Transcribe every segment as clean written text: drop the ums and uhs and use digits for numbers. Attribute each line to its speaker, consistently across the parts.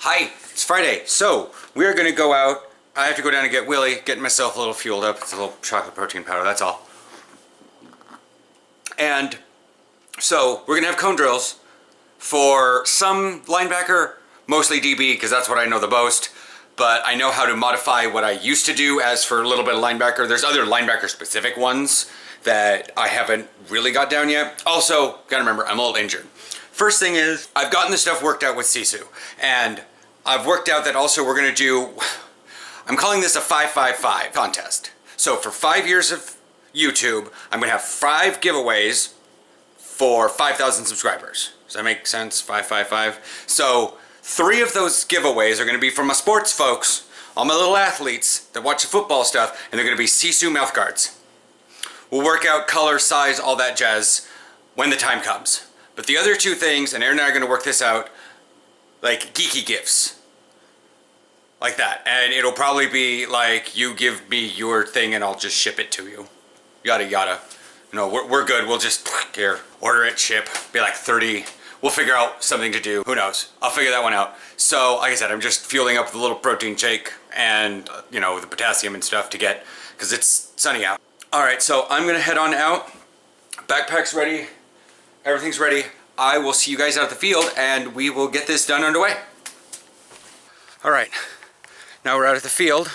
Speaker 1: Hi, it's Friday, so we're gonna go out. I have to go down and get Willie, getting myself a little fueled up. It's a little chocolate protein powder, that's all. And so we're gonna have cone drills for some linebacker, mostly DB, because that's what I know the most. But I know how to modify what I used to do as for a little bit of linebacker. There's other linebacker specific ones that I haven't really got down yet. Also, gotta remember, I'm a little injured. First thing is, I've gotten this stuff worked out with Sisu, and I've worked out that also we're gonna do, I'm calling this a 5-5-5 contest. So for 5 years of YouTube, I'm gonna have 5 giveaways for 5,000 subscribers. Does that make sense? 5-5-5. So 3 of those giveaways are gonna be from my sports folks, all my little athletes that watch the football stuff, and they're gonna be Sisu mouth guards. We'll work out color, size, all that jazz when the time comes. But the other 2 things, and Aaron and I are gonna work this out, like geeky gifts. Like that. And it'll probably be like, you give me your thing and I'll just ship it to you. Yada yada. No, we're good. We'll just, here, order it, ship. Be like 30. We'll figure out something to do. Who knows? I'll figure that one out. So, like I said, I'm just fueling up with a little protein shake and, you know, the potassium and stuff to get, because it's sunny out. Alright, so I'm gonna head on out. Backpack's ready. Everything's ready. I will see you guys out at the field and we will get this done underway. Alright, now we're out at the field.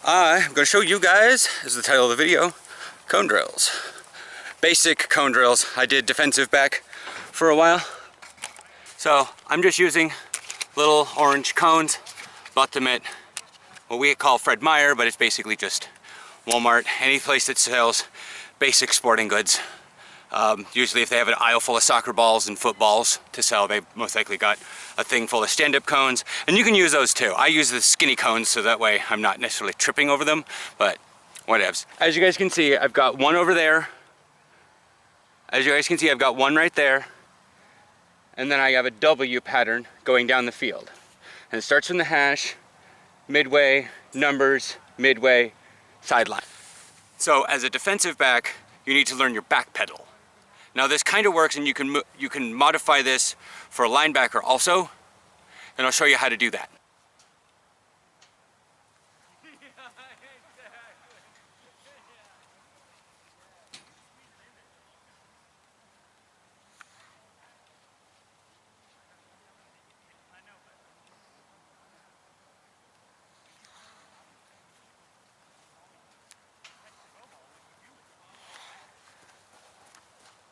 Speaker 1: I'm going to show you guys, as the title of the video, cone drills. Basic cone drills. I did defensive back for a while. So I'm just using little orange cones. Bought them at what we call Fred Meyer, but it's basically just Walmart, any place that sells basic sporting goods. Usually if they have an aisle full of soccer balls and footballs to sell, they most likely got a thing full of stand-up cones. And you can use those too. I use the skinny cones so that way I'm not necessarily tripping over them, but whatevs. As you guys can see, I've got one over there. As you guys can see, I've got one right there. And then I have a W pattern going down the field. And it starts from the hash, midway, numbers, midway, sideline. So as a defensive back, you need to learn your back pedal. Now this kind of works, and you can modify this for a linebacker also, and I'll show you how to do that.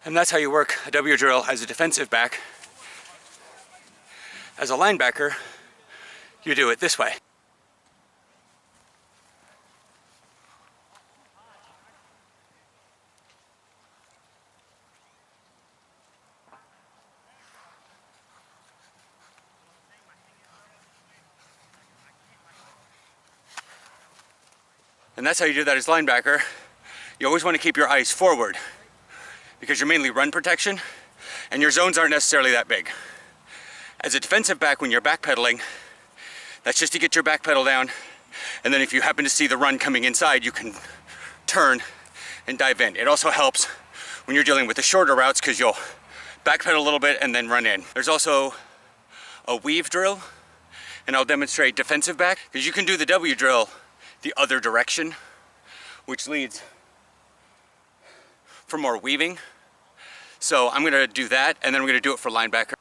Speaker 1: And that's how you work a W drill as a defensive back. As a linebacker, you do it this way. And that's how you do that as linebacker. You always want to keep your eyes forward, because you're mainly run protection and your zones aren't necessarily that big. As a defensive back, when you're backpedaling, that's just to get your back pedal down, and then if you happen to see the run coming inside, you can turn and dive in. It also helps when you're dealing with the shorter routes, because you'll backpedal a little bit and then run in. There's also a weave drill, and I'll demonstrate defensive back, because you can do the W drill the other direction, which leads for more weaving. So I'm gonna do that, and then we're gonna do it for linebacker.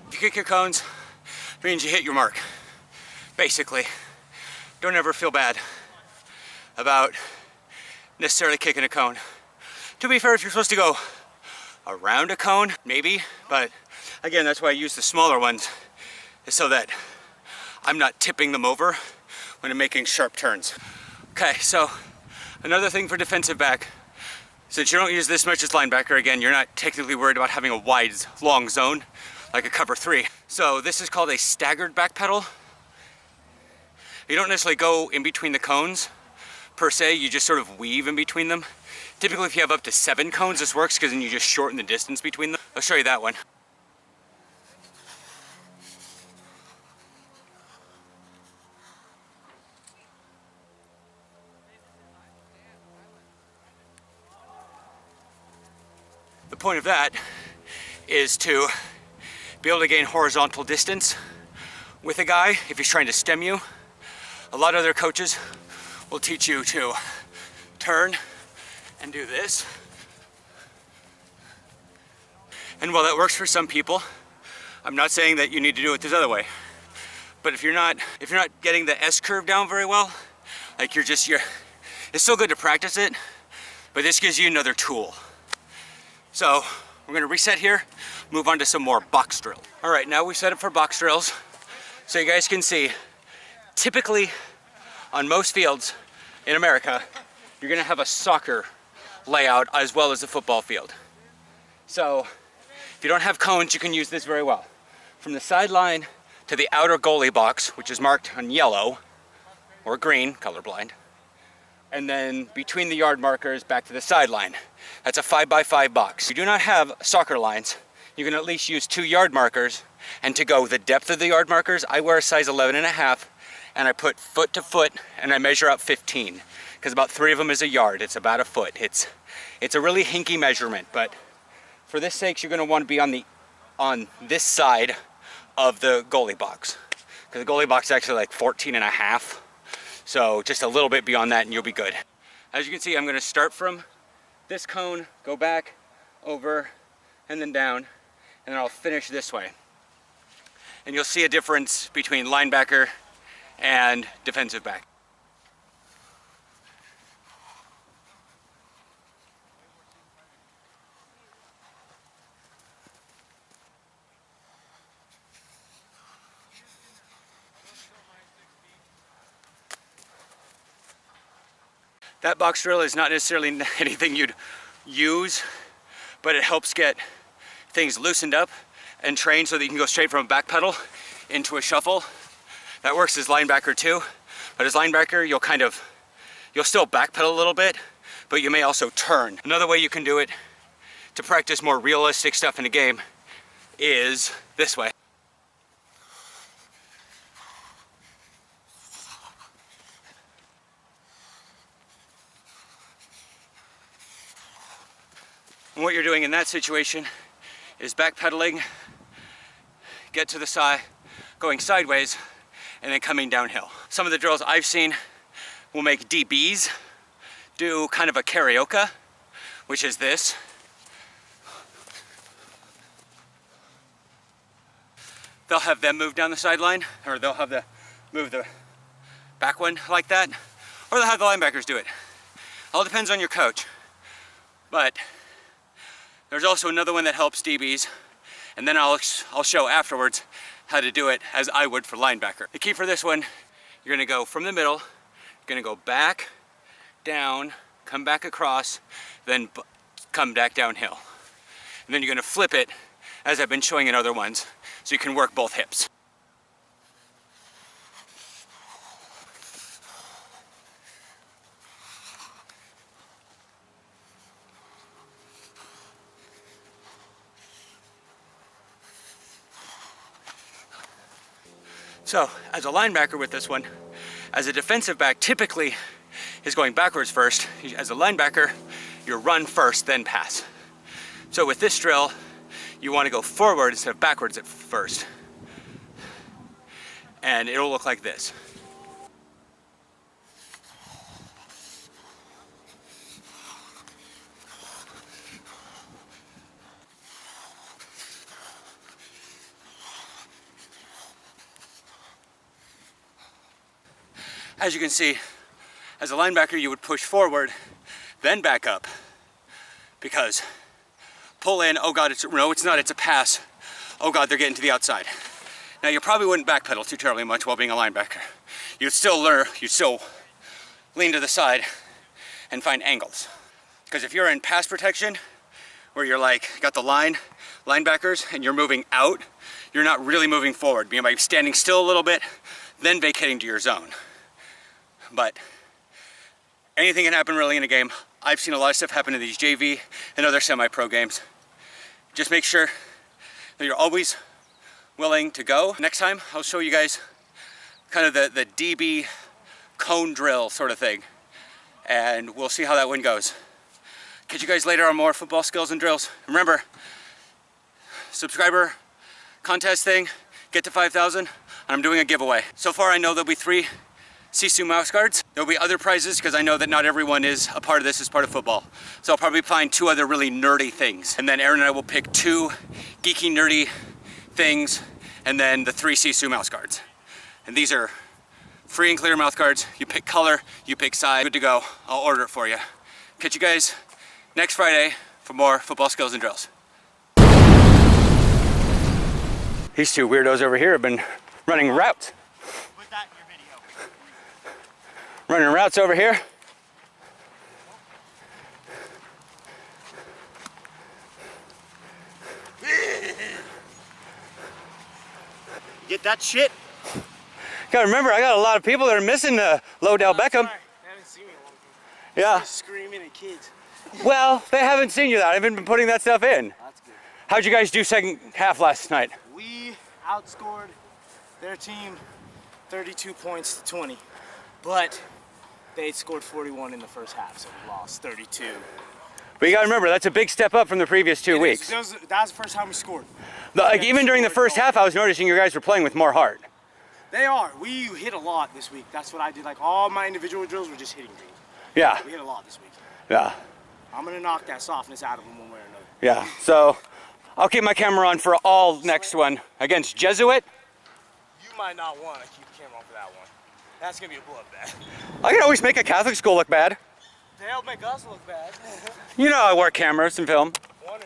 Speaker 1: If you kick your cones, it means you hit your mark. Basically, don't ever feel bad about necessarily kicking a cone. To be fair, if you're supposed to go around a cone, maybe, but again, that's why I use the smaller ones, is so that I'm not tipping them over when I'm making sharp turns. Okay, so another thing for defensive back, Since you don't use this much as linebacker, again, you're not technically worried about having a wide, long zone like a cover 3. So this is called a staggered backpedal. You don't necessarily go in between the cones per se, you just sort of weave in between them. Typically if you have up to 7 cones, this works because then you just shorten the distance between them. I'll show you that one. The point of that is to be able to gain horizontal distance with a guy if he's trying to stem you. A lot of other coaches will teach you to turn and do this. And while that works for some people, I'm not saying that you need to do it this other way. But if you're not getting the S curve down very well, like it's still good to practice it, but this gives you another tool. So we're gonna reset here, move on to some more box drill. All right, now we set up for box drills. So you guys can see, typically on most fields in America, you're gonna have a soccer layout as well as a football field. So if you don't have cones, you can use this very well. From the sideline to the outer goalie box, which is marked on yellow or green, colorblind, and then between the yard markers back to the sideline. That's a 5x5 box. If you do not have soccer lines, you can at least use 2 yard markers, and to go the depth of the yard markers, I wear a size 11.5, and I put foot to foot, and I measure out 15, because about 3 of them is a yard. It's about a foot. It's a really hinky measurement, but for this sake, you're gonna want to be on this side of the goalie box, because the goalie box is actually like 14.5. So just a little bit beyond that and you'll be good. As you can see, I'm gonna start from this cone, go back, over, and then down, and then I'll finish this way. And you'll see a difference between linebacker and defensive back. That box drill is not necessarily anything you'd use, but it helps get things loosened up and trained so that you can go straight from a back pedal into a shuffle. That works as linebacker too, but as linebacker you'll still backpedal a little bit, but you may also turn. Another way you can do it to practice more realistic stuff in the game is this way. And what you're doing in that situation is backpedaling, get to the side, going sideways, and then coming downhill. Some of the drills I've seen will make DBs do kind of a karaoke, which is this. They'll have them move down the sideline, or they'll have move the back one like that, or they'll have the linebackers do it. All depends on your coach. But there's also another one that helps DBs, and then I'll show afterwards how to do it as I would for linebacker. The key for this one, you're gonna go from the middle, you're gonna go back, down, come back across, then come back downhill. And then you're gonna flip it, as I've been showing in other ones, so you can work both hips. So, as a linebacker with this one, as a defensive back, typically is going backwards first. As a linebacker, you run first, then pass. So with this drill, you want to go forward instead of backwards at first. And it'll look like this. As you can see, as a linebacker, you would push forward, then back up, because pull in, oh God, no, it's not, it's a pass. Oh God, they're getting to the outside. Now you probably wouldn't backpedal too terribly much while being a linebacker. You'd still learn, you'd still lean to the side and find angles. Because if you're in pass protection, where you're like, got the linebackers, and you're moving out, you're not really moving forward. You might be standing still a little bit, then vacating to your zone. But anything can happen really in a game. I've seen a lot of stuff happen in these JV and other semi-pro games. Just make sure that you're always willing to go. Next time, I'll show you guys kind of the DB cone drill sort of thing. And we'll see how that one goes. Catch you guys later on more football skills and drills. Remember, subscriber contest thing, get to 5,000, and I'm doing a giveaway. So far I know there'll be 3 Sisu mouse guards. There'll be other prizes because I know that not everyone is a part of this as part of football. So I'll probably find 2 other really nerdy things. And then Aaron and I will pick 2 geeky nerdy things and then the 3 Sisu mouse guards. And these are free and clear mouth guards. You pick color, you pick size, good to go. I'll order it for you. Catch you guys next Friday for more football skills and drills. These 2 weirdos over here have been running routes.
Speaker 2: Put that in your video.
Speaker 1: Running routes over here.
Speaker 2: Get that shit?
Speaker 1: Gotta remember, I got a lot of people that are missing Lodell Beckham.
Speaker 2: They haven't seen me in a long time.
Speaker 1: Yeah.
Speaker 2: Just screaming at kids.
Speaker 1: Well, they haven't seen you that. I haven't been putting that stuff in.
Speaker 2: That's good.
Speaker 1: How'd you guys do second half last night?
Speaker 2: We outscored their team 32 points to 20, but they scored 41 in the first half, so we lost 32.
Speaker 1: But you gotta remember, that's a big step up from the previous 2 weeks.
Speaker 2: That was the first time we scored.
Speaker 1: Like, even during the first half, I was noticing you guys were playing with more heart.
Speaker 2: They are. We hit a lot this week. That's what I did. Like, all my individual drills were just hitting drills.
Speaker 1: Yeah.
Speaker 2: We hit a lot this week.
Speaker 1: Yeah.
Speaker 2: I'm going to knock that softness out of them one way or another.
Speaker 1: Yeah. So, I'll keep my camera on for all next one. Against Jesuit.
Speaker 2: You might not want to keep the camera on for that one. That's going to be a bloodbath.
Speaker 1: I can always make a Catholic school look bad.
Speaker 2: They'll make us look bad.
Speaker 1: You know I work cameras and film.
Speaker 2: One